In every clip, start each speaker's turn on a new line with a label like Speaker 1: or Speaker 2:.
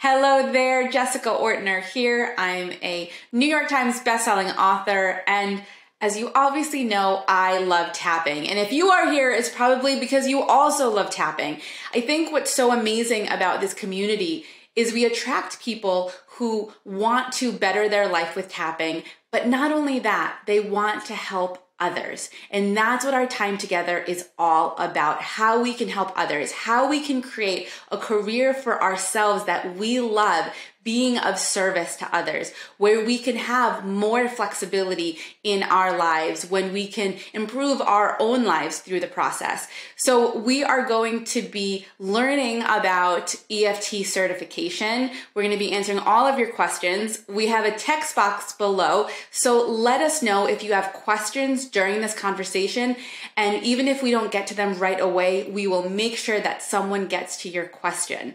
Speaker 1: Hello there, Jessica Ortner here. I'm a New York Times bestselling author, and as you obviously know, I love tapping. And if you are here, it's probably because you also love tapping. I think what's so amazing about this community is we attract people who want to better their life with tapping, but not only that, they want to help others. And that's what our time together is all about, how we can help others, how we can create a career for ourselves that we love, being of service to others, where we can have more flexibility in our lives, when we can improve our own lives through the process. So we are going to be learning about EFT certification. We're going to be answering all of your questions. We have a text box below, so let us know if you have questions during this conversation. And even if we don't get to them right away, we will make sure that someone gets to your question.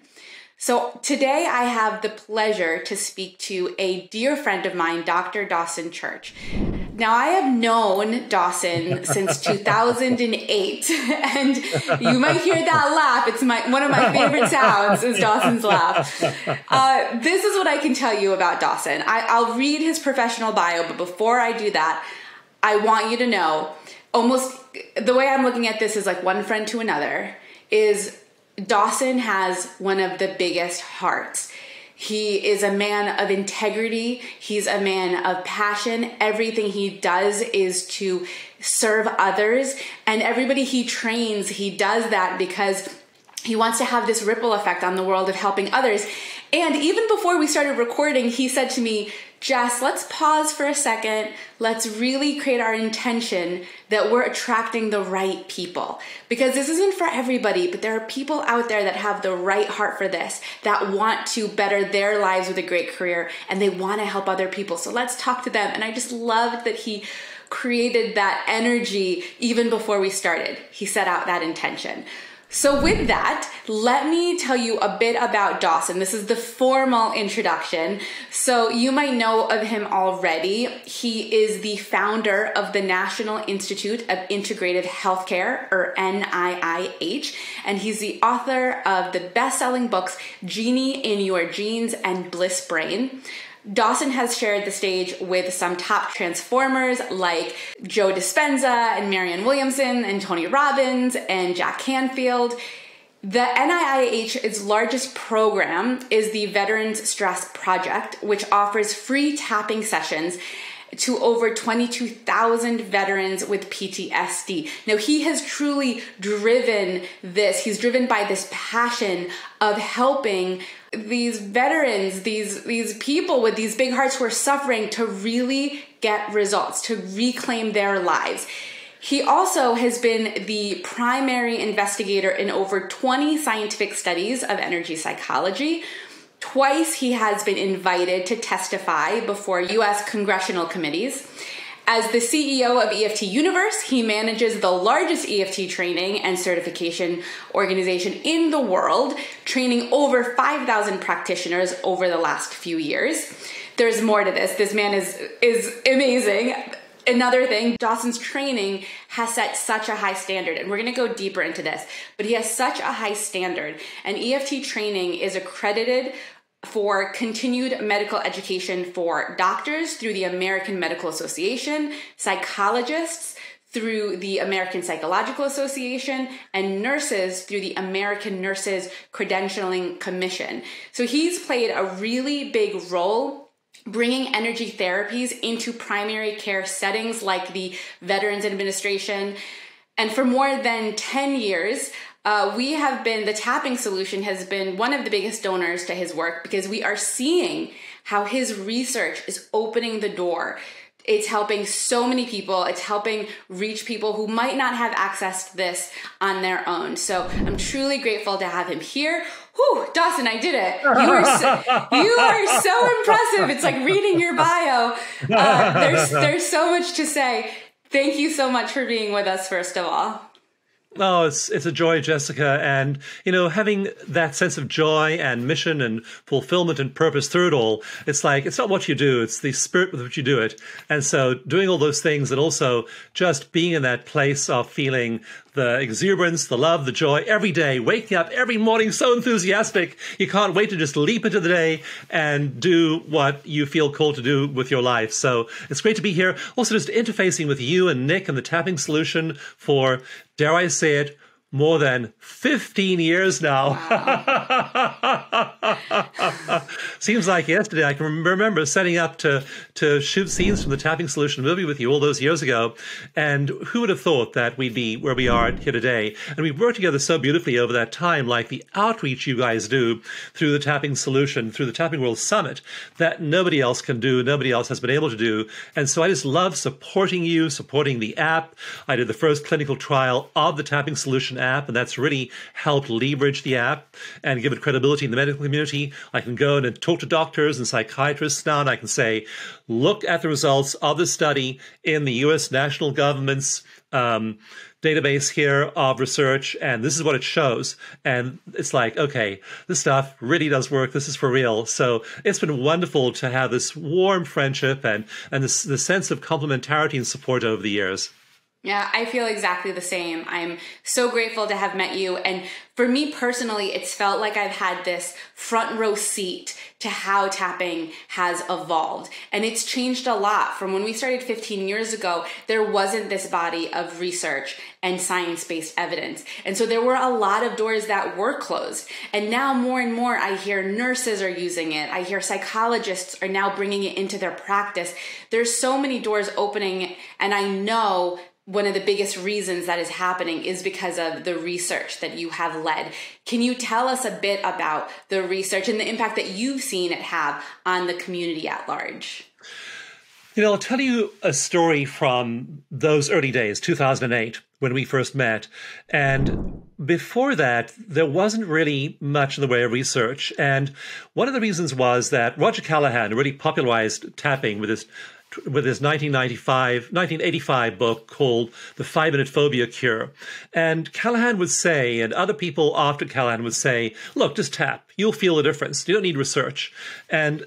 Speaker 1: So today I have the pleasure to speak to a dear friend of mine, Dr. Dawson Church. Now, I have known Dawson since 2008, and you might hear that laugh. It's one of my favorite sounds is Dawson's laugh. This is what I can tell you about Dawson. I'll read his professional bio, but before I do that, I want you to know, almost the way I'm looking at this is like one friend to another, is Dawson has one of the biggest hearts. He is a man of integrity. He's a man of passion. Everything he does is to serve others. And everybody he trains, he does that because he wants to have this ripple effect on the world of helping others. And even before we started recording, he said to me, Jess, let's pause for a second. Let's really create our intention that we're attracting the right people. Because this isn't for everybody, but there are people out there that have the right heart for this, that want to better their lives with a great career, and they want to help other people. So let's talk to them. And I just loved that he created that energy even before we started. He set out that intention. So with that, let me tell you a bit about Dawson. This is the formal introduction. So you might know of him already. He is the founder of the National Institute of Integrative Healthcare, or NIIH, and he's the author of the best-selling books Genie in Your Genes and Bliss Brain. Dawson has shared the stage with some top transformers like Joe Dispenza and Marianne Williamson and Tony Robbins and Jack Canfield. The NIIH's largest program is the Veterans Stress Project, which offers free tapping sessions to over 22,000 veterans with PTSD. Now, he has truly driven this. He's driven by this passion of helping these veterans, these people with these big hearts who are suffering, to really get results, to reclaim their lives. He also has been the primary investigator in over 20 scientific studies of energy psychology. Twice he has been invited to testify before U.S. congressional committees. As the CEO of EFT Universe, he manages the largest EFT training and certification organization in the world, training over 5,000 practitioners over the last few years. There's more to this. This man is amazing. Another thing, Dawson's training has set such a high standard, and we're going to go deeper into this, but he has such a high standard, and EFT training is accredited for continued medical education for doctors through the American Medical Association, psychologists through the American Psychological Association, and nurses through the American Nurses Credentialing Commission. So he's played a really big role bringing energy therapies into primary care settings like the Veterans Administration. And for more than 10 years, the Tapping Solution has been one of the biggest donors to his work, because we are seeing how his research is opening the door. It's helping so many people. It's helping reach people who might not have access to this on their own. So I'm truly grateful to have him here. Whew, Dawson, I did it. You are so impressive. It's like reading your bio. There's so much to say. Thank you so much for being with us, first of all.
Speaker 2: Oh, it's a joy, Jessica. And, having that sense of joy and mission and fulfillment and purpose through it all, it's like, it's not what you do, it's the spirit with which you do it. And so doing all those things and also just being in that place of feeling the exuberance, the love, the joy every day, waking up every morning so enthusiastic, you can't wait to just leap into the day and do what you feel called to do with your life. So it's great to be here. Also just interfacing with you and Nick and the Tapping Solution for, dare I say it, more than 15 years now. Wow. Seems like yesterday. I can remember setting up to shoot scenes from the Tapping Solution movie with you all those years ago. And who would have thought that we'd be where we are here today? And we've worked together so beautifully over that time, like the outreach you guys do through the Tapping Solution, through the Tapping World Summit, that nobody else can do, nobody else has been able to do. And so I just love supporting you, supporting the app. I did the first clinical trial of the Tapping Solution app, and that's really helped leverage the app and give it credibility in the medical community. I can go in and talk to doctors and psychiatrists now, and I can say, look at the results of the study in the U.S. national government's database here of research, and this is what it shows. And it's like, okay, this stuff really does work. This is for real. So it's been wonderful to have this warm friendship and the sense of complementarity and support over the years.
Speaker 1: Yeah, I feel exactly the same. I'm so grateful to have met you. And for me personally, it's felt like I've had this front row seat to how tapping has evolved. And it's changed a lot. From when we started 15 years ago, there wasn't this body of research and science-based evidence. And so there were a lot of doors that were closed. And now more and more, I hear nurses are using it. I hear psychologists are now bringing it into their practice. There's so many doors opening, and I know one of the biggest reasons that is happening is because of the research that you have led. Can you tell us a bit about the research and the impact that you've seen it have on the community at large?
Speaker 2: I'll tell you a story from those early days, 2008, when we first met. And before that, there wasn't really much in the way of research. And one of the reasons was that Roger Callahan really popularized tapping with his 1985 book called The 5-Minute Phobia Cure. And Callahan would say, and other people after Callahan would say, look, just tap. You'll feel the difference. You don't need research. And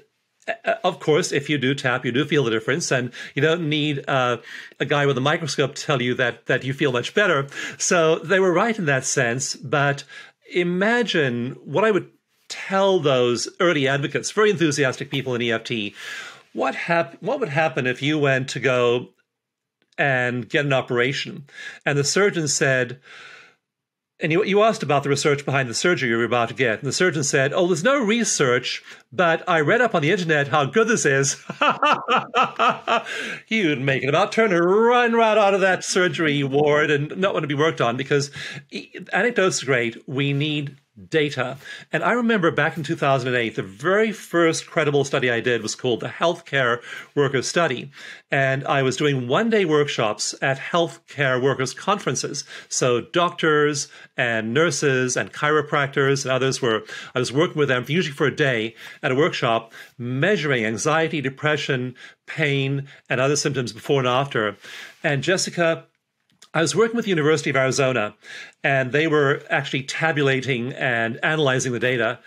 Speaker 2: of course, if you do tap, you do feel the difference, and you don't need a guy with a microscope to tell you that you feel much better. So they were right in that sense. But imagine what I would tell those early advocates, very enthusiastic people in EFT. What would happen if you went to go and get an operation and the surgeon said, and you asked about the research behind the surgery you were about to get, and the surgeon said, oh, there's no research, but I read up on the internet how good this is. You'd make it about turn and run right out of that surgery ward and not want to be worked on, because anecdotes are great. We need data. And I remember back in 2008, the very first credible study I did was called the Healthcare Workers Study. And I was doing one-day workshops at healthcare workers conferences. So doctors and nurses and chiropractors and others I was working with them usually for a day at a workshop, measuring anxiety, depression, pain, and other symptoms before and after. And Jessica, I was working with the University of Arizona, and they were actually tabulating and analyzing the data.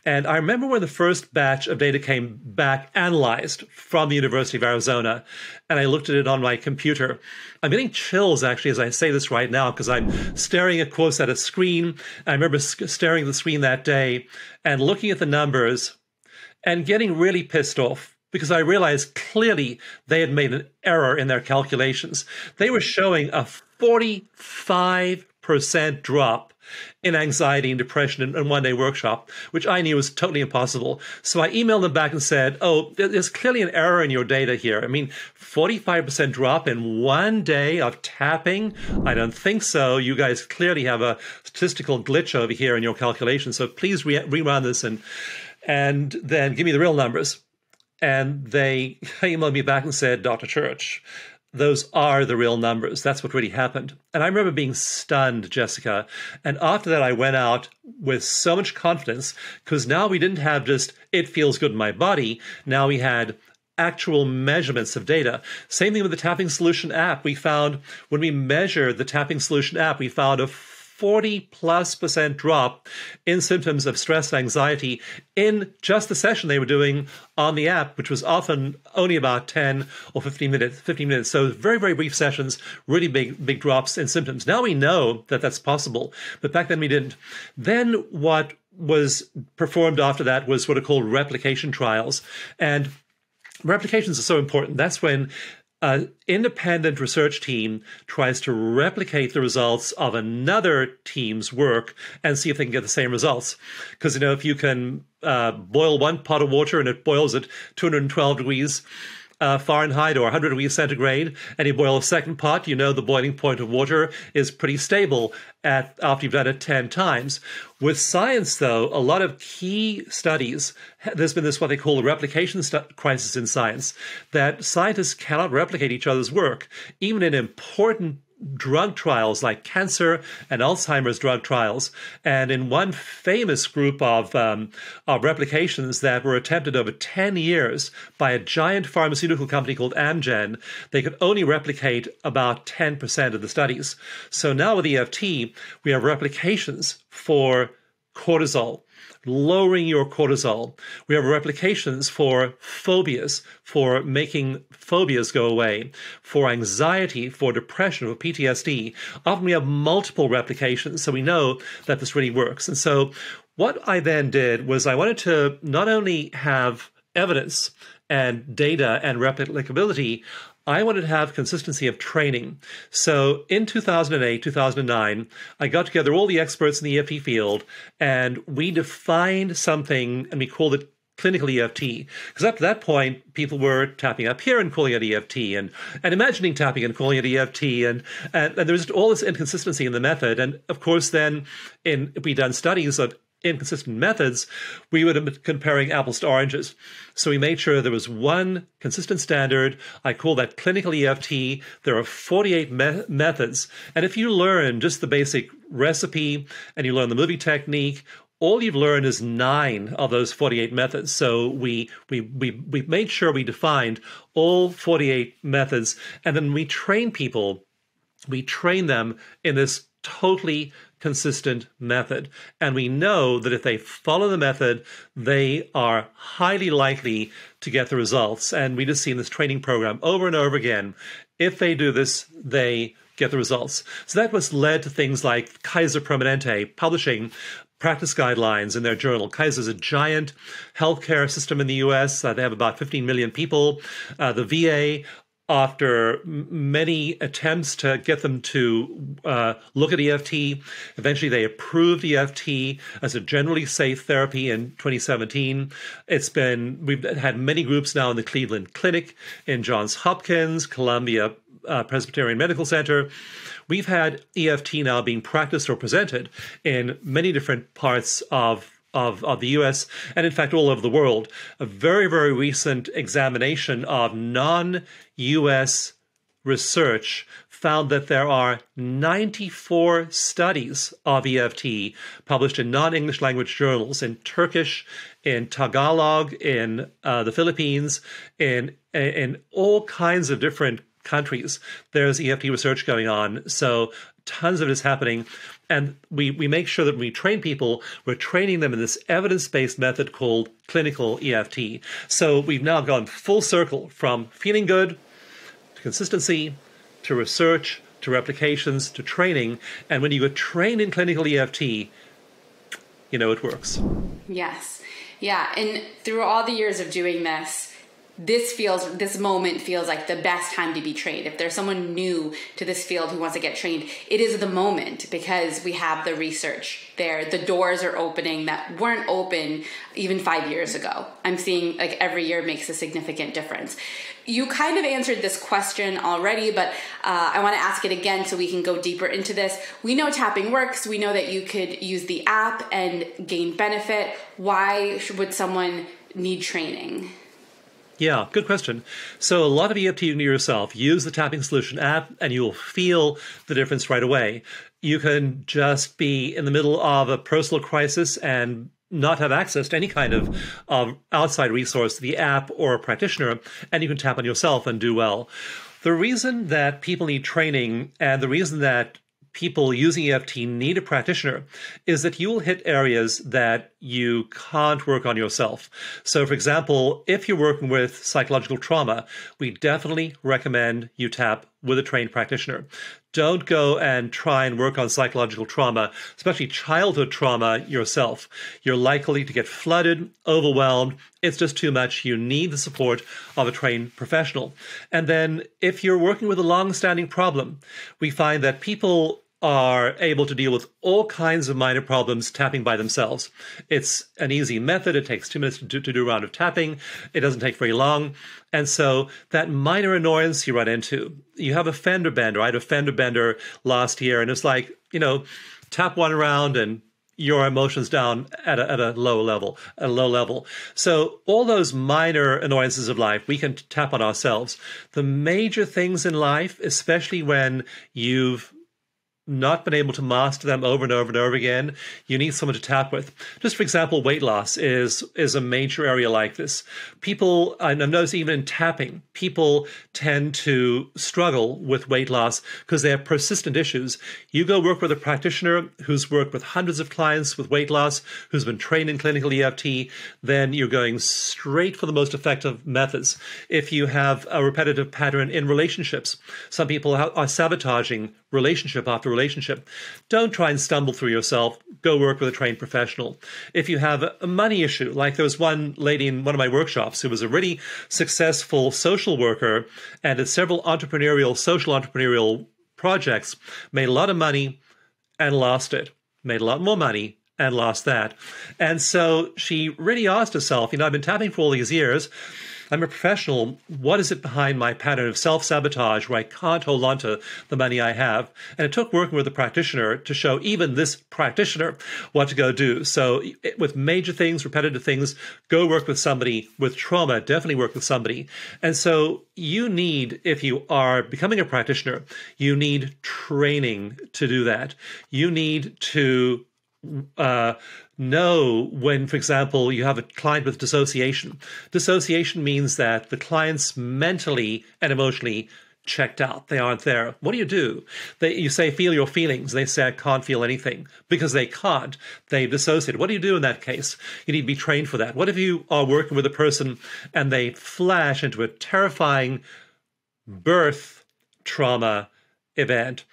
Speaker 2: And I remember when the first batch of data came back analyzed from the University of Arizona, and I looked at it on my computer. I'm getting chills, actually, as I say this right now, because I'm staring, of course, at a screen. I remember staring at the screen that day and looking at the numbers and getting really pissed off, because I realized clearly they had made an error in their calculations. They were showing a 45% drop in anxiety and depression in one-day workshop, which I knew was totally impossible. So I emailed them back and said, oh, there's clearly an error in your data here. I mean, 45% drop in one day of tapping? I don't think so. You guys clearly have a statistical glitch over here in your calculations. So please rerun this and then give me the real numbers. And they emailed me back and said, Dr. Church, those are the real numbers. That's what really happened. And I remember being stunned, Jessica. And after that, I went out with so much confidence, because now we didn't have just, it feels good in my body. Now we had actual measurements of data. Same thing with the Tapping Solution app. We found, when we measured the Tapping Solution app, we found a 40+% drop in symptoms of stress and anxiety in just the session they were doing on the app, which was often only about 10 or 15 minutes. So very, very brief sessions, really big drops in symptoms. Now we know that that's possible, but back then we didn't. Then what was performed after that was what are called replication trials. And replications are so important. That's when an independent research team tries to replicate the results of another team's work and see if they can get the same results. Because, if you can boil one pot of water and it boils at 212 degrees Fahrenheit or 100 degrees centigrade, and you boil a second pot, the boiling point of water is pretty stable after you've done it 10 times. With science, though, a lot of key studies, there's been this what they call the replication crisis in science, that scientists cannot replicate each other's work, even in important drug trials like cancer and Alzheimer's drug trials. And in one famous group of replications that were attempted over 10 years by a giant pharmaceutical company called Amgen, they could only replicate about 10% of the studies. So now with EFT, we have replications for cortisol, lowering your cortisol. We have replications for phobias, for making phobias go away, for anxiety, for depression, for PTSD. Often we have multiple replications, so we know that this really works. And so what I then did was I wanted to not only have evidence and data and replicability, I wanted to have consistency of training. So in 2008, 2009, I got together all the experts in the EFT field, and we defined something, and we called it clinical EFT. Because up to that point, people were tapping up here and calling it EFT, and imagining tapping and calling it EFT, and there's all this inconsistency in the method. And of course, then if we'd done studies of inconsistent methods, we would have been comparing apples to oranges. So we made sure there was one consistent standard. I call that clinical EFT. There are 48 methods. And if you learn just the basic recipe and you learn the movie technique, all you've learned is 9 of those 48 methods. So we made sure we defined all 48 methods, and then we train people. We train them in this totally consistent method. And we know that if they follow the method, they are highly likely to get the results. And we just see in this training program over and over again, if they do this, they get the results. So that was led to things like Kaiser Permanente publishing practice guidelines in their journal. Kaiser is a giant healthcare system in the US. They have about 15 million people. The VA, after many attempts to get them to look at EFT, eventually they approved EFT as a generally safe therapy in 2017. We've had many groups now in the Cleveland Clinic, in Johns Hopkins, Columbia Presbyterian Medical Center. We've had EFT now being practiced or presented in many different parts of the US and in fact all over the world. A very, very recent examination of non-US research found that there are 94 studies of EFT published in non-English language journals in Turkish, in Tagalog, in the Philippines, in all kinds of different countries. There's EFT research going on. So tons of it is happening. And we make sure that when we train people, we're training them in this evidence-based method called clinical EFT. So we've now gone full circle from feeling good to consistency to research to replications to training. And when you get trained in clinical EFT, it works.
Speaker 1: Yes. Yeah. And through all the years of doing this moment feels like the best time to be trained. If there's someone new to this field who wants to get trained, it is the moment because we have the research there. The doors are opening that weren't open even 5 years ago. I'm seeing like every year makes a significant difference. You kind of answered this question already, but I want to ask it again so we can go deeper into this. We know tapping works. We know that you could use the app and gain benefit. Why would someone need training?
Speaker 2: Yeah, good question. So a lot of EFT you can do yourself. Use the Tapping Solution app and you will feel the difference right away. You can just be in the middle of a personal crisis and not have access to any kind of outside resource, the app or a practitioner, and you can tap on yourself and do well. The reason that people need training and the reason that people using EFT need a practitioner is that you will hit areas that you can't work on yourself. So, for example, if you're working with psychological trauma, we definitely recommend you tap with a trained practitioner. Don't go and try and work on psychological trauma, especially childhood trauma, yourself. You're likely to get flooded, overwhelmed. It's just too much. You need the support of a trained professional. And then if you're working with a long-standing problem, we find that people are able to deal with all kinds of minor problems tapping by themselves. It's an easy method. It takes 2 minutes to do a round of tapping. It doesn't take very long. And so that minor annoyance you run into, you have a fender bender. I had a fender bender last year, and it's like, tap one round and your emotions down at a low level. So all those minor annoyances of life, we can tap on ourselves. The major things in life, especially when you've not been able to master them over and over and over again, you need someone to tap with. Just for example, weight loss is a major area like this. People, I've noticed even in tapping, people tend to struggle with weight loss because they have persistent issues. You go work with a practitioner who's worked with hundreds of clients with weight loss, who's been trained in clinical EFT, then you're going straight for the most effective methods. If you have a repetitive pattern in relationships, some people are sabotaging relationship after relationship. Don't try and stumble through yourself. Go work with a trained professional. If you have a money issue, like there was one lady in one of my workshops who was a really successful social worker and had several social entrepreneurial projects, made a lot of money and lost it, made a lot more money and lost that. And so she really asked herself, I've been tapping for all these years. I'm a professional. What is it behind my pattern of self-sabotage where I can't hold on to the money I have? And it took working with a practitioner to show even this practitioner what to go do. So with major things, repetitive things, go work with somebody. With trauma, definitely work with somebody. And so you need, if you are becoming a practitioner, you need training to do that. You need to know when, for example, you have a client with dissociation. Dissociation means that the client's mentally and emotionally checked out. They aren't there. What do? You say, feel your feelings. They say, I can't feel anything because they can't. They dissociate. What do you do in that case? You need to be trained for that. What if you are working with a person and they flash into a terrifying birth trauma event,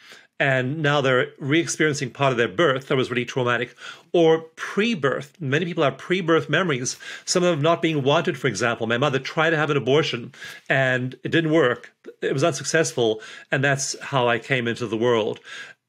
Speaker 2: and now they're re-experiencing part of their birth that was really traumatic, or pre-birth. Many people have pre-birth memories, some of them not being wanted, for example. My mother tried to have an abortion, and it didn't work. It was unsuccessful, and that's how I came into the world.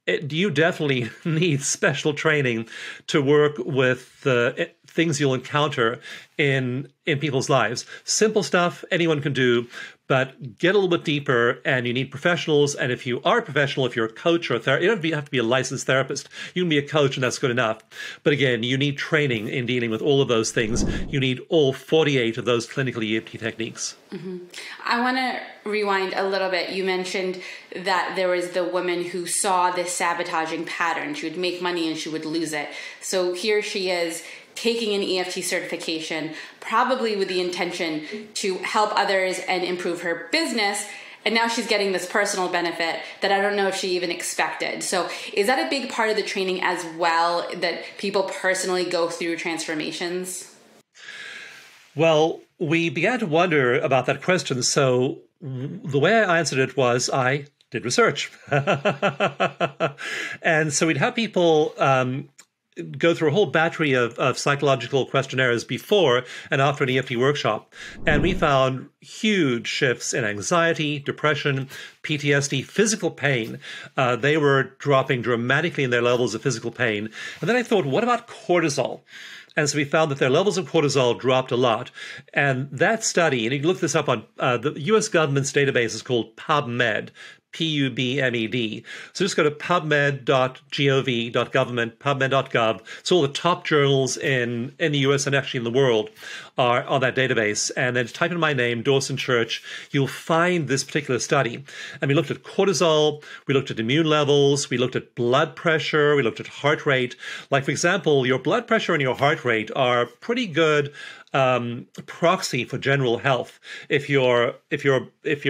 Speaker 2: You definitely need special training to work with the things you'll encounter in people's lives. Simple stuff anyone can do, but get a little bit deeper, and you need professionals. And if you are a professional, if you're a coach or a therapist, you don't have to be a licensed therapist. You can be a coach, and that's good enough. But again, you need training in dealing with all of those things. You need all 48 of those clinical EFT techniques.
Speaker 1: Mm-hmm. I want to rewind a little bit. You mentioned that there was the woman who saw this sabotaging pattern. She would make money and she would lose it. So here she is taking an EFT certification, probably with the intention to help others and improve her business. And now she's getting this personal benefit that I don't know if she even expected. So is that a big part of the training as well, that people personally go through transformations?
Speaker 2: Well, we began to wonder about that question. So the way I answered it was I did research. And so we'd have people go through a whole battery of psychological questionnaires before and after an EFT workshop. And we found huge shifts in anxiety, depression, PTSD, physical pain. They were dropping dramatically in their levels of physical pain. And then I thought, what about cortisol? And so we found that their levels of cortisol dropped a lot. And that study, and you can look this up on the US government's database, is called PubMed, PubMed. So just go to pubmed.gov.government, pubmed.gov. So all the top journals in the US and actually in the world are on that database. And then type in my name, Dawson Church, you'll find this particular study. And we looked at cortisol, we looked at immune levels, we looked at blood pressure, we looked at heart rate. Like, for example, your blood pressure and your heart rate are pretty good proxy for general health. If your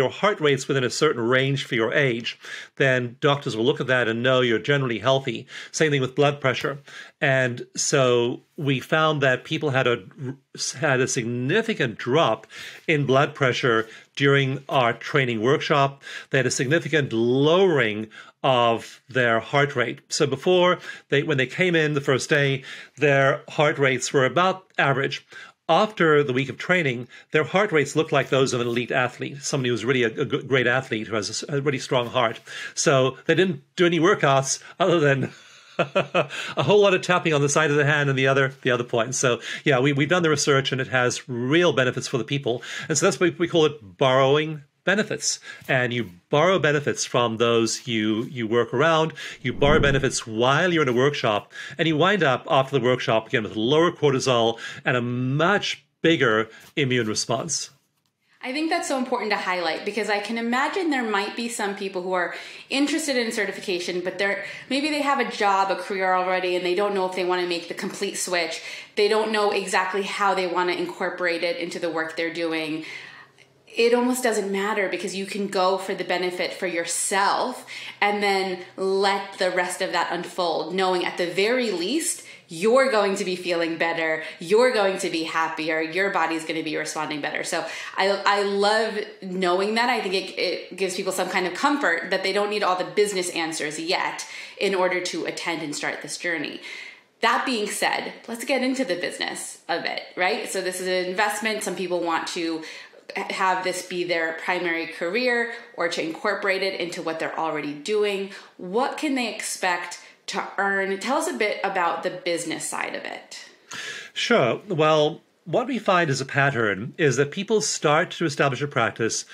Speaker 2: heart rate's within a certain range for your age, then doctors will look at that and know you're generally healthy. Same thing with blood pressure. And so we found that people had a significant drop in blood pressure during our training workshop. They had a significant lowering of their heart rate. So before, when they came in the first day, their heart rates were about average. After the week of training, their heart rates looked like those of an elite athlete, somebody who's really a great athlete who has a really strong heart. So they didn't do any workouts other than a whole lot of tapping on the side of the hand and the other point. So yeah, we've done the research, and it has real benefits for the people. And so that's why we call it borrowing benefits. And you borrow benefits from those you work around. You borrow benefits while you're in a workshop, and you wind up after the workshop again with lower cortisol and a much bigger immune response.
Speaker 1: I think that's so important to highlight, because I can imagine there might be some people who are interested in certification, but maybe they have a job, a career already, and they don't know if they want to make the complete switch. They don't know exactly how they want to incorporate it into the work they're doing. It almost doesn't matter, because you can go for the benefit for yourself and then let the rest of that unfold, knowing at the very least you're going to be feeling better, you're going to be happier, your body's going to be responding better. So I love knowing that. I think it gives people some kind of comfort that they don't need all the business answers yet in order to attend and start this journey. That being said, let's get into the business of it, right? So this is an investment. Some people want to have this be their primary career or to incorporate it into what they're already doing. What can they expect to earn? Tell us a bit about the business side of it.
Speaker 2: Sure. Well, what we find as a pattern is that people start to establish a practice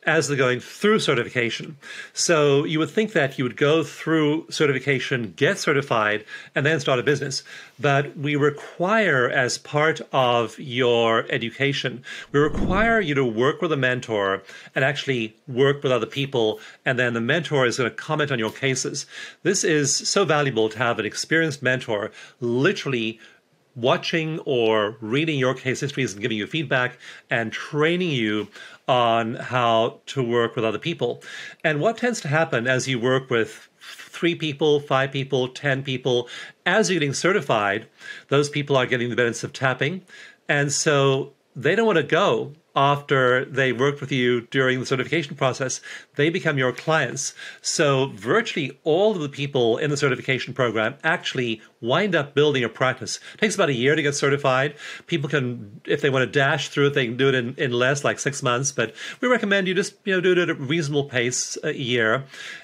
Speaker 2: as they're going through certification. So you would think that you would go through certification, get certified, and then start a business. But we require, as part of your education, we require you to work with a mentor and actually work with other people. And then the mentor is going to comment on your cases. This is so valuable to have an experienced mentor literally watching or reading your case histories and giving you feedback and training you on how to work with other people. And what tends to happen as you work with 3 people, 5 people, 10 people, as you're getting certified, those people are getting the benefits of tapping. And so they don't want to go after they worked with you during the certification process. They become your clients. So virtually all of the people in the certification program actually wind up building a practice. It takes about a year to get certified. People can, if they want to dash through it, they can do it in less, like 6 months. But we recommend you just do it at a reasonable pace, a year.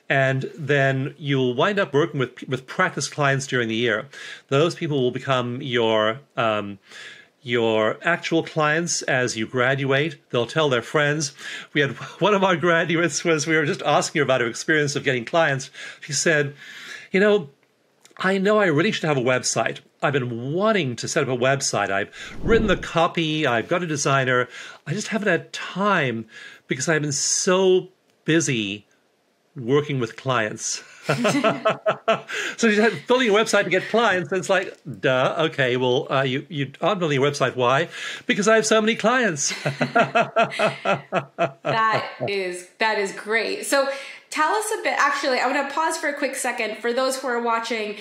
Speaker 2: And then you'll wind up working with practice clients during the year. Those people will become your actual clients as you graduate. They'll tell their friends. We had one of our graduates we were just asking her about her experience of getting clients. She said, I know I really should have a website. I've been wanting to set up a website. I've written the copy. I've got a designer. I just haven't had time because I've been so busy working with clients. So she's building a website to get clients, and it's like, duh, okay, well, you aren't building a website. Why? Because I have so many clients.
Speaker 1: That is great. So tell us a bit. Actually, I want to pause for a quick second. For those who are watching,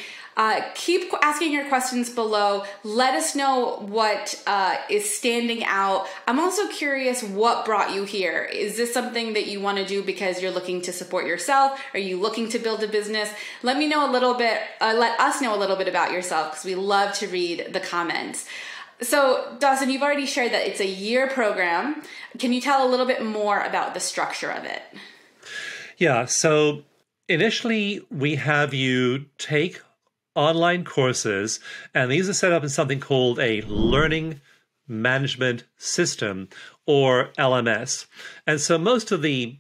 Speaker 1: keep asking your questions below. Let us know what is standing out. I'm also curious what brought you here. Is this something that you want to do because you're looking to support yourself? Are you looking to build a business? Let me know a little bit. Let us know a little bit about yourself, because we love to read the comments. So Dawson, you've already shared that it's a year program. Can you tell a little bit more about the structure of it?
Speaker 2: Yeah, so initially we have you take online courses, and these are set up in something called a learning management system, or LMS. And so most of the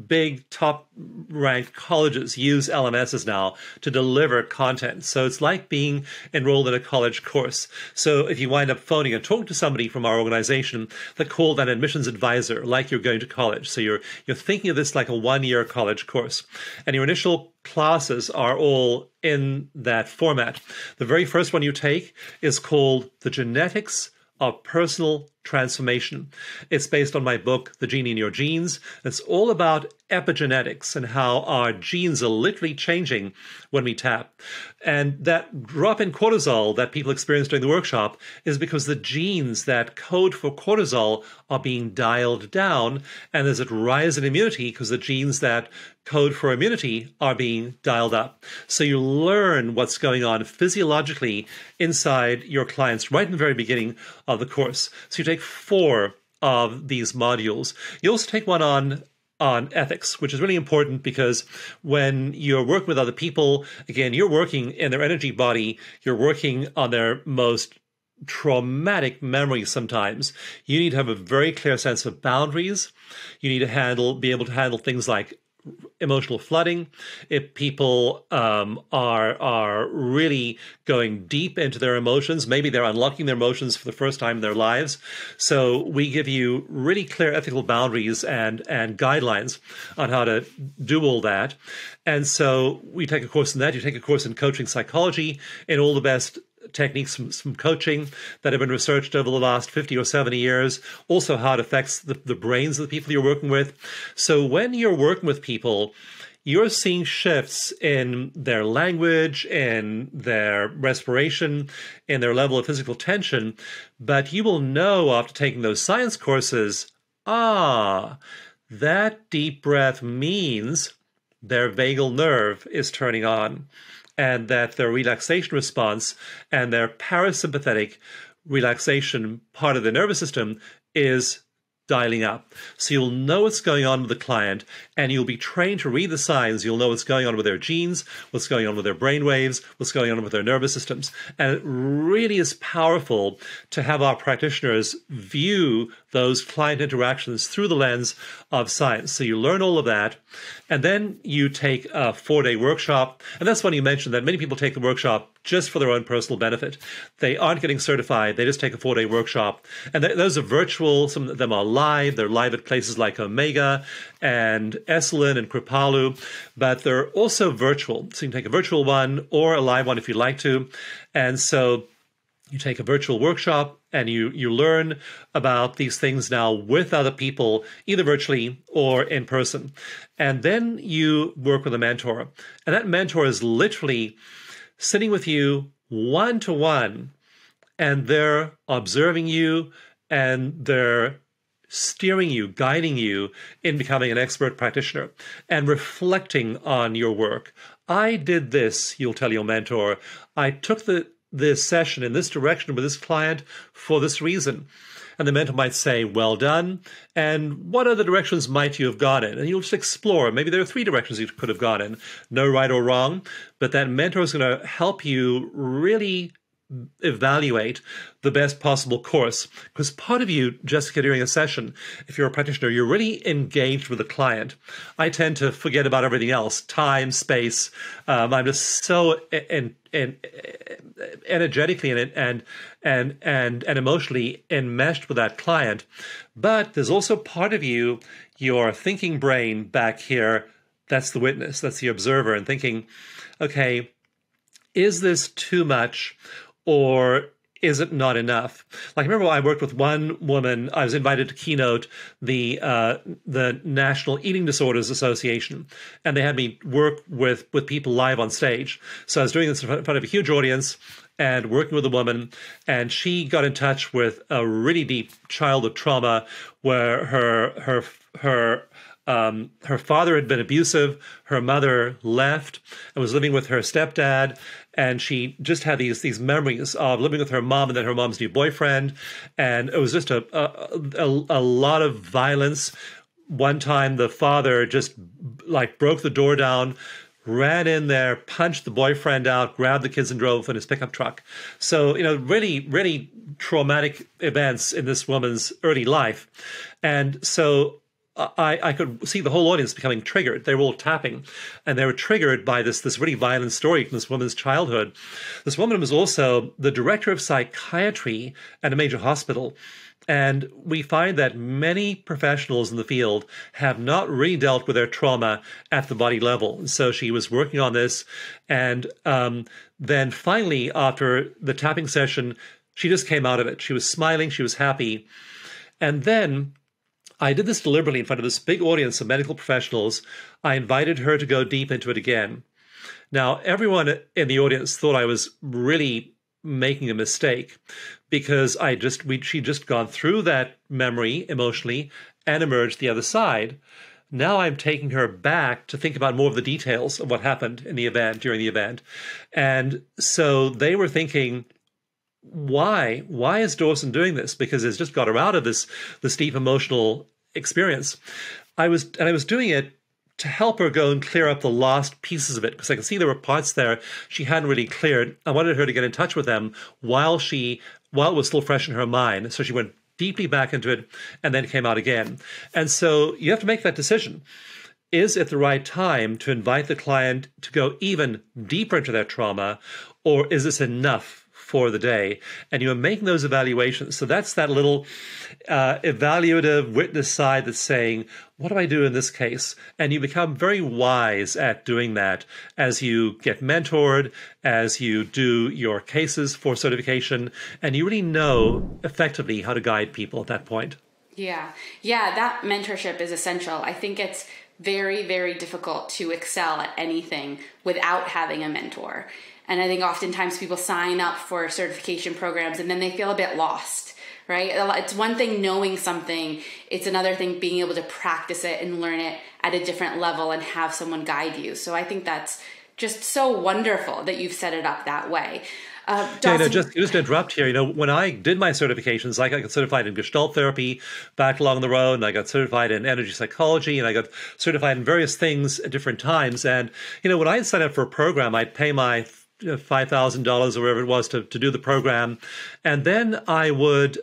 Speaker 2: big top ranked colleges use LMSs now to deliver content. So it's like being enrolled in a college course. So if you wind up phoning and talking to somebody from our organization, they're called an admissions advisor, like you're going to college. So you're thinking of this like a 1-year college course. And your initial classes are all in that format. The very first one you take is called the Genetics of personal transformation. It's based on my book, The Genie in Your Genes. It's all about epigenetics and how our genes are literally changing when we tap. And that drop in cortisol that people experience during the workshop is because the genes that code for cortisol are being dialed down, and there's a rise in immunity because the genes that code for immunity are being dialed up. So you learn what's going on physiologically inside your clients right in the very beginning of the course. So you take 4 of these modules. You also take one on ethics, which is really important because when you're working with other people, again, you're working in their energy body, you're working on their most traumatic memories sometimes. You need to have a very clear sense of boundaries. You need to be able to handle things like emotional flooding. If people are really going deep into their emotions, maybe they're unlocking their emotions for the first time in their lives. So we give you really clear ethical boundaries and guidelines on how to do all that. And so we take a course in that. You take a course in coaching psychology in all the best techniques from coaching that have been researched over the last 50 or 70 years, also how it affects the brains of the people you're working with. So when you're working with people, you're seeing shifts in their language, in their respiration, in their level of physical tension, but you will know after taking those science courses, that deep breath means their vagal nerve is turning on, and that their relaxation response and their parasympathetic relaxation part of the nervous system is dialing up. So you'll know what's going on with the client, and you'll be trained to read the signs. You'll know what's going on with their genes, what's going on with their brain waves, what's going on with their nervous systems. And it really is powerful to have our practitioners view those client interactions through the lens of science. So you learn all of that, and then you take a 4-day workshop. And that's when you mentioned that many people take the workshop just for their own personal benefit. They aren't getting certified. They just take a 4-day workshop. And those are virtual. Some of them are live. They're live at places like Omega and Esalen and Kripalu, but they're also virtual. So you can take a virtual one or a live one if you'd like to. And so you take a virtual workshop and you learn about these things now with other people, either virtually or in person. And then you work with a mentor. And that mentor is literally sitting with you one-to-one, and they're observing you and they're steering you, guiding you in becoming an expert practitioner and reflecting on your work. I did this, you'll tell your mentor. I took this session in this direction with this client for this reason. And the mentor might say, well done. And what other directions might you have gone in? And you'll just explore. Maybe there are 3 directions you could have gone in. No right or wrong. But that mentor is going to help you really evaluate the best possible course. Because part of you, Jessica, during a session, if you're a practitioner, you're really engaged with the client. I tend to forget about everything else, time, space. I'm just so energetically and emotionally enmeshed with that client. But there's also part of you, your thinking brain back here, that's the witness, that's the observer, and thinking, okay, is this too much? Or is it not enough? Like, I remember I worked with one woman. I was invited to keynote the National Eating Disorders Association, and they had me work with people live on stage. So I was doing this in front of a huge audience and working with a woman, and she got in touch with a really deep childhood trauma where her father had been abusive. Her mother left and was living with her stepdad. And she just had these memories of living with her mom and then her mom's new boyfriend. And it was just a lot of violence. One time the father just like broke the door down, ran in there, punched the boyfriend out, grabbed the kids and drove in his pickup truck. So, really, really traumatic events in this woman's early life. And so I could see the whole audience becoming triggered. They were all tapping, and they were triggered by this really violent story from this woman's childhood. This woman was also the director of psychiatry at a major hospital. And we find that many professionals in the field have not really dealt with their trauma at the body level. And so she was working on this. And then finally, after the tapping session, She just came out of it. She was smiling. She was happy. And then I did this deliberately in front of this big audience of medical professionals. I invited her to go deep into it again. Now, everyone in the audience thought I was really making a mistake because she'd just gone through that memory emotionally and emerged the other side. Now I'm taking her back to think about more of the details of what happened in the event, during the event. And so they were thinking, why is Dawson doing this? Because it's just got her out of this deep emotional experience. I was doing it to help her go and clear up the lost pieces of it, because I could see there were parts there she hadn't really cleared. I wanted her to get in touch with them while it was still fresh in her mind. So she went deeply back into it and then came out again. And so you have to make that decision. Is it the right time to invite the client to go even deeper into their trauma, or is this enough for the day? And you're making those evaluations. So that's that little evaluative witness side that's saying, what do I do in this case? And you become very wise at doing that as you get mentored, as you do your cases for certification, and you really know effectively how to guide people at that point.
Speaker 1: Yeah, that mentorship is essential. I think it's very, very difficult to excel at anything without having a mentor. And I think oftentimes people sign up for certification programs and then they feel a bit lost, right? It's one thing knowing something. It's another thing being able to practice it and learn it at a different level and have someone guide you. So I think that's just so wonderful that you've set it up that way.
Speaker 2: Dawson, just to interrupt here, when I did my certifications, I got certified in Gestalt therapy back along the road, and I got certified in energy psychology, and I got certified in various things at different times. And, when I signed up for a program, I'd pay my $5,000 or whatever it was to do the program. And then I would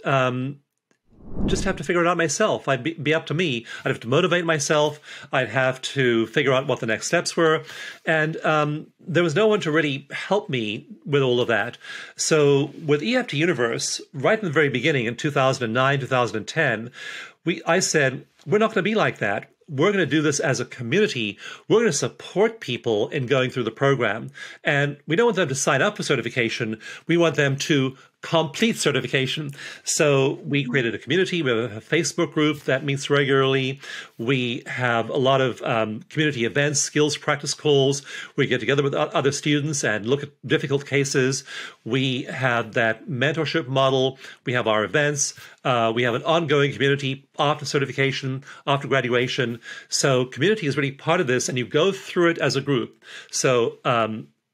Speaker 2: just have to figure it out myself. I'd be up to me. I'd have to motivate myself. I'd have to figure out what the next steps were. And there was no one to really help me with all of that. So with EFT Universe, right in the very beginning in 2009, 2010, I said, we're not going to be like that. We're going to do this as a community. We're going to support people in going through the program. And we don't want them to sign up for certification. We want them to complete certification. So we created a community. We have a Facebook group that meets regularly. We have a lot of community events, skills practice calls. We get together with other students and look at difficult cases. We have that mentorship model. We have our events. We have an ongoing community after certification, after graduation. So community is really part of this, and you go through it as a group. So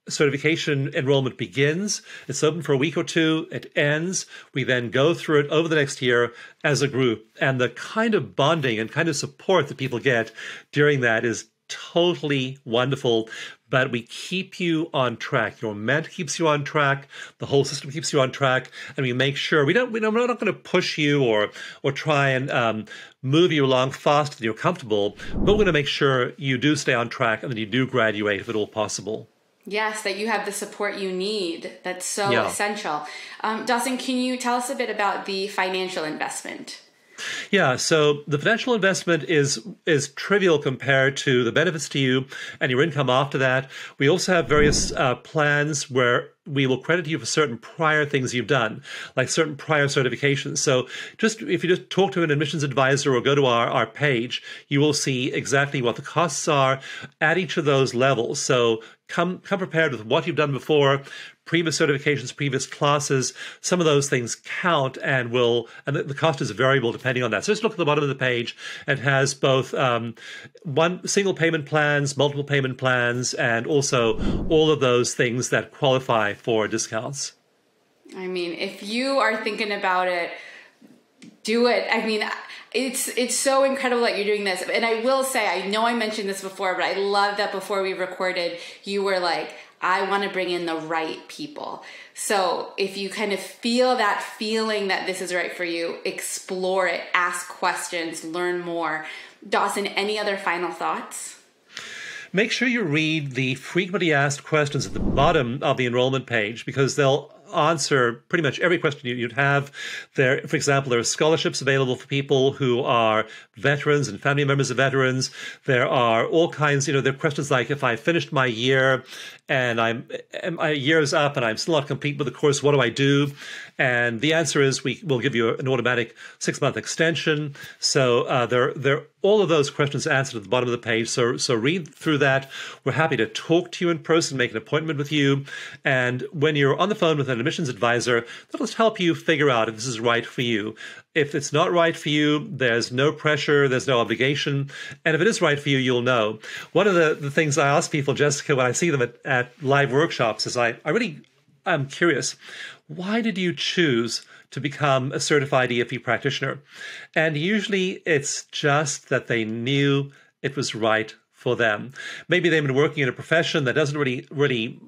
Speaker 2: certification enrollment begins. It's open for a week or two. It ends. We then go through it over the next year as a group. And the kind of bonding and kind of support that people get during that is totally wonderful. But we keep you on track. Your ment keeps you on track. The whole system keeps you on track. And we make sure we're not going to push you or try and move you along faster than you're comfortable. But we're going to make sure you do stay on track and that you do graduate if at all possible.
Speaker 1: Yes, that you have the support you need. That's so essential. Dawson, can you tell us a bit about the financial investment?
Speaker 2: Yeah, so the financial investment is trivial compared to the benefits to you and your income after that. We also have various plans where we will credit you for certain prior things you've done, like certain prior certifications. So if you just talk to an admissions advisor or go to our page, you will see exactly what the costs are at each of those levels. So come prepared with what you've done before, previous certifications, previous classes. Some of those things count and the cost is variable depending on that. So just look at the bottom of the page. It has both one single payment plans, multiple payment plans, and also all of those things that qualify for discounts.
Speaker 1: I mean, if you are thinking about it, do it. I mean, it's so incredible that you're doing this. And I will say, I know I mentioned this before, but I love that before we recorded, you were like, I want to bring in the right people. So if you kind of feel that feeling that this is right for you, explore it, ask questions, learn more. Dawson, any other final thoughts?
Speaker 2: Make sure you read the frequently asked questions at the bottom of the enrollment page, because they'll answer pretty much every question you'd have. There, for example, there are scholarships available for people who are veterans and family members of veterans. There are all kinds, there are questions like, if I finished my year and my year's up and I'm still not complete with the course, what do I do? And the answer is we will give you an automatic 6-month extension. So there all of those questions answered at the bottom of the page. So read through that. We're happy to talk to you in person, make an appointment with you. And when you're on the phone with an admissions advisor, that'll just help you figure out if this is right for you. If it's not right for you, there's no pressure, there's no obligation. And if it is right for you, you'll know. One of the things I ask people, Jessica, when I see them at live workshops is I'm curious, why did you choose to become a certified EFT practitioner? And usually it's just that they knew it was right for them. Maybe they've been working in a profession that doesn't really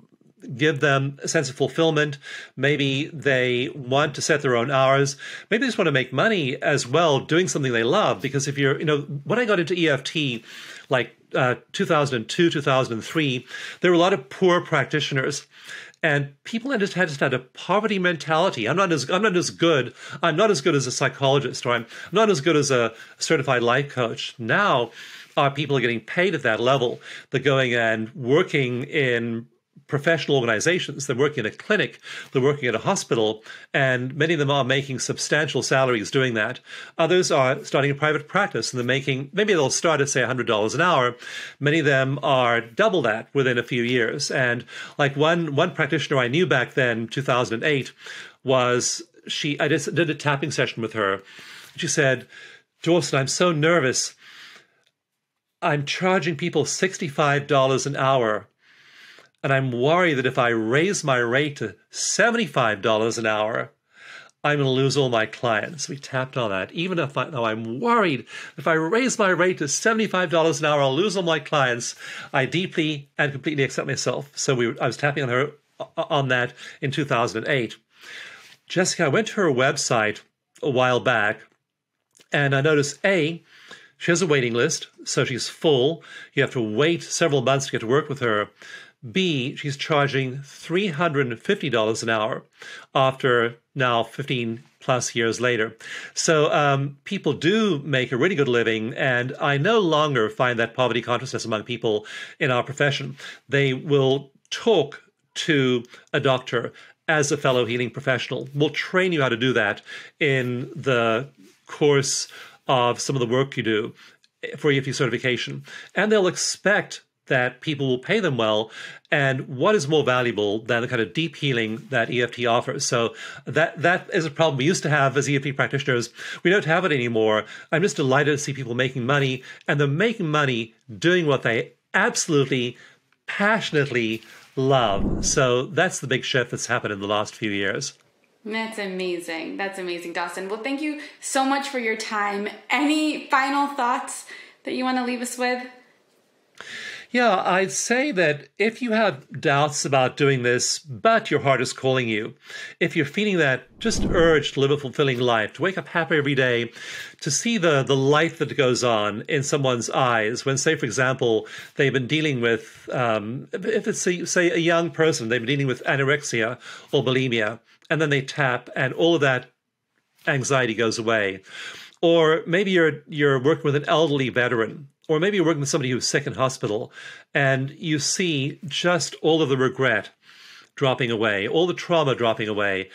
Speaker 2: give them a sense of fulfillment. Maybe they want to set their own hours. Maybe they just want to make money as well doing something they love. Because if you're, when I got into EFT, like 2002, 2003, there were a lot of poor practitioners. And people just had a poverty mentality. I'm not as good as a psychologist, or I'm not as good as a certified life coach. Now, our people are getting paid at that level. They're going and working in professional organizations. They're working in a clinic, they're working at a hospital, and many of them are making substantial salaries doing that. Others are starting a private practice, and they're making, maybe they'll start at, say, $100 an hour. Many of them are double that within a few years. And like one practitioner I knew back then, 2008, I just did a tapping session with her. She said, "Dawson, I'm so nervous. I'm charging people $65 an hour. And I'm worried that if I raise my rate to $75 an hour, I'm going to lose all my clients." We tapped on that. Even though I'm worried if I raise my rate to $75 an hour, I'll lose all my clients, I deeply and completely accept myself. So I was tapping on her on that in 2008. Jessica, I went to her website a while back, and I noticed, A, she has a waiting list, so she's full. You have to wait several months to get to work with her. B, she's charging $350 an hour after now 15 plus years later. So people do make a really good living, and I no longer find that poverty consciousness among people in our profession. They will talk to a doctor as a fellow healing professional. We'll train you how to do that in the course of some of the work you do for EFT certification. And they'll expect that people will pay them well. And what is more valuable than the kind of deep healing that EFT offers? So that is a problem we used to have as EFT practitioners. We don't have it anymore. I'm just delighted to see people making money, and they're making money doing what they absolutely, passionately love. So that's the big shift that's happened in the last few years.
Speaker 1: That's amazing. That's amazing, Dawson. Well, thank you so much for your time. Any final thoughts that you want to leave us with?
Speaker 2: Yeah, I'd say that if you have doubts about doing this, but your heart is calling you, if you're feeling that just urge to live a fulfilling life, to wake up happy every day, to see the light that goes on in someone's eyes when, say, for example, they've been dealing with, if it's, say, a young person, they've been dealing with anorexia or bulimia, and then they tap and all of that anxiety goes away. Or maybe you're working with an elderly veteran, or maybe you're working with somebody who's sick in hospital, and you see just all of the regret dropping away, all the trauma dropping away.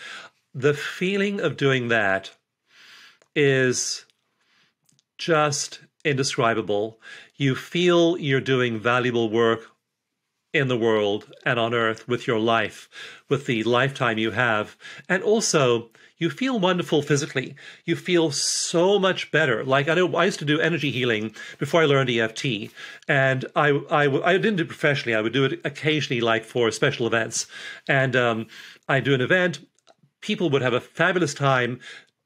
Speaker 2: The feeling of doing that is just indescribable. You feel you're doing valuable work in the world and on earth with your life, with the lifetime you have. And also, you feel wonderful physically. You feel so much better. Like, I know I used to do energy healing before I learned EFT, and I didn't do it professionally. I would do it occasionally, like for special events. And I do an event. People would have a fabulous time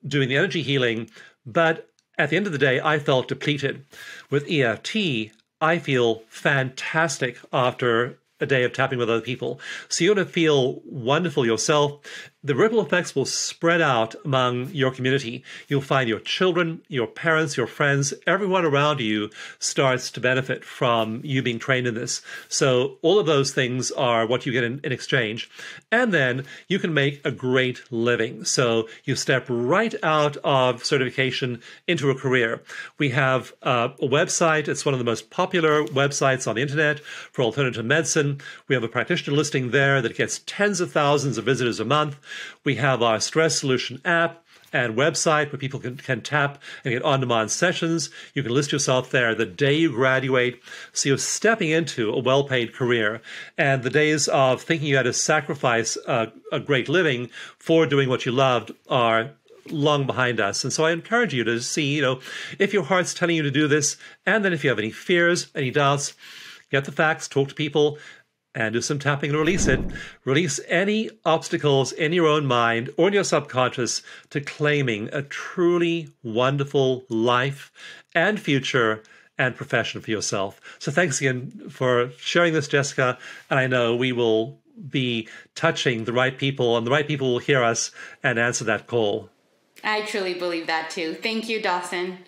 Speaker 2: doing the energy healing, but at the end of the day, I felt depleted. With EFT, I feel fantastic after a day of tapping with other people. So you're going to feel wonderful yourself. The ripple effects will spread out among your community. You'll find your children, your parents, your friends, everyone around you starts to benefit from you being trained in this. So all of those things are what you get in exchange. And then you can make a great living. So you step right out of certification into a career. We have a website. It's one of the most popular websites on the internet for alternative medicine. We have a practitioner listing there that gets tens of thousands of visitors a month. We have our stress solution app and website where people can tap and get on-demand sessions. You can list yourself there the day you graduate. So you're stepping into a well-paid career. And the days of thinking you had to sacrifice a great living for doing what you loved are long behind us. And so I encourage you to see, if your heart's telling you to do this, and then if you have any fears, any doubts, get the facts, talk to people, and do some tapping and release it. Release any obstacles in your own mind or in your subconscious to claiming a truly wonderful life and future and profession for yourself. So thanks again for sharing this, Jessica. And I know we will be touching the right people, and the right people will hear us and answer that call.
Speaker 1: I truly believe that too. Thank you, Dawson.